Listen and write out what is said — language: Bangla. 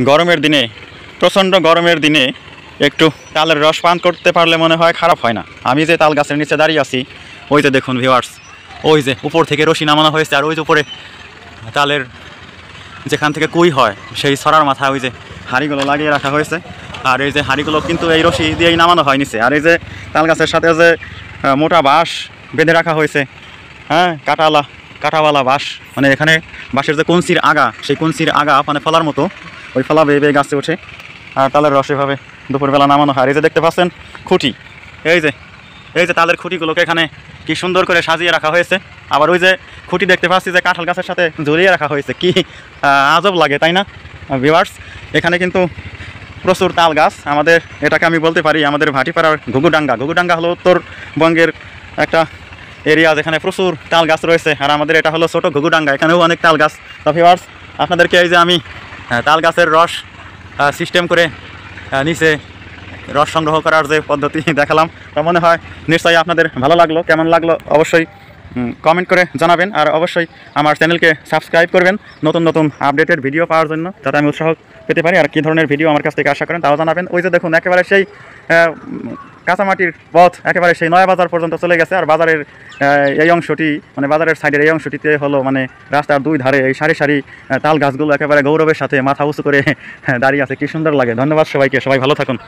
গরমের দিনে, প্রচণ্ড গরমের দিনে একটু তালের রস পান করতে পারলে মনে হয় খারাপ হয় না। আমি যে তাল গাছের নিচে দাঁড়িয়ে আছি, ওই যে দেখুন ভিউয়ার্স, ওই যে উপর থেকে রশি নামানো হয়েছে, আর ওই যে উপরে তালের যেখান থেকে কুই হয় সেই ছড়ার মাথা ওই যে হাঁড়িগুলো লাগিয়ে রাখা হয়েছে। আর এই যে হাঁড়িগুলো কিন্তু এই রশি দিয়েই নামানো হয় নিচে। আর এই যে তাল গাছের সাথে যে মোটা বাঁশ বেঁধে রাখা হয়েছে, হ্যাঁ, কাঁটাওয়ালা বাঁশ, মানে এখানে বাঁশের যে কঞ্চির আগা, সেই কঞ্চির আগা মানে ফলার মতো, ওই ফলা বেয়ে বেয়ে গাছে ওঠে আর তালের রস এভাবে দুপুরবেলা নামানো হয়। এই যে দেখতে পাচ্ছেন খুঁটি, এই যে তালের খুঁটিগুলোকে এখানে কি সুন্দর করে সাজিয়ে রাখা হয়েছে। আবার ওই যে খুঁটি দেখতে পাচ্ছি যে কাঁঠাল গাছের সাথে ঝুলিয়ে রাখা হয়েছে, কি আজব লাগে তাই না ভিউয়ার্স। এখানে কিন্তু প্রচুর তাল গাছ, আমাদের এটাকে আমি বলতে পারি আমাদের ভাটিপাড়ার ঘুঘুডাঙ্গা হলো উত্তরবঙ্গের একটা এরিয়া যেখানে প্রচুর তাল গাছ রয়েছে। আর আমাদের এটা হলো ছোটো ঘুঘুডাঙ্গা, এখানেও অনেক তাল গাছ। তো ভিউয়ার্স, আপনাদেরকে এই যে আমি তাল গাছের রস সিস্টেম করে নিচে রস সংগ্রহ করার যে পদ্ধতি দেখালাম, তা মনে হয় নিশ্চয়ই আপনাদের ভালো লাগলো। কেমন লাগলো অবশ্যই কমেন্ট করে জানাবেন। আর অবশ্যই আমার চ্যানেলকে সাবস্ক্রাইব করবেন নতুন নতুন আপডেটেড ভিডিও পাওয়ার জন্য, যাতে আমি উৎসাহ পেতে পারি। আর কী ধরনের ভিডিও আমার কাছ থেকে আশা করেন তাও জানাবেন। ওই যে দেখুন একেবারে সেই কাঁচামাটির পথ একেবারে সেই নয়া বাজার পর্যন্ত চলে গেছে। আর বাজারের এই অংশটি, মানে বাজারের সাইডের এই অংশটিতে হলো মানে রাস্তার দুই ধারে এই সারি সারি তাল গাছগুলো একেবারে গৌরবের সাথে মাথা উঁচু করে দাঁড়িয়ে আছে, কি সুন্দর লাগে। ধন্যবাদ সবাইকে, সবাই ভালো থাকুন।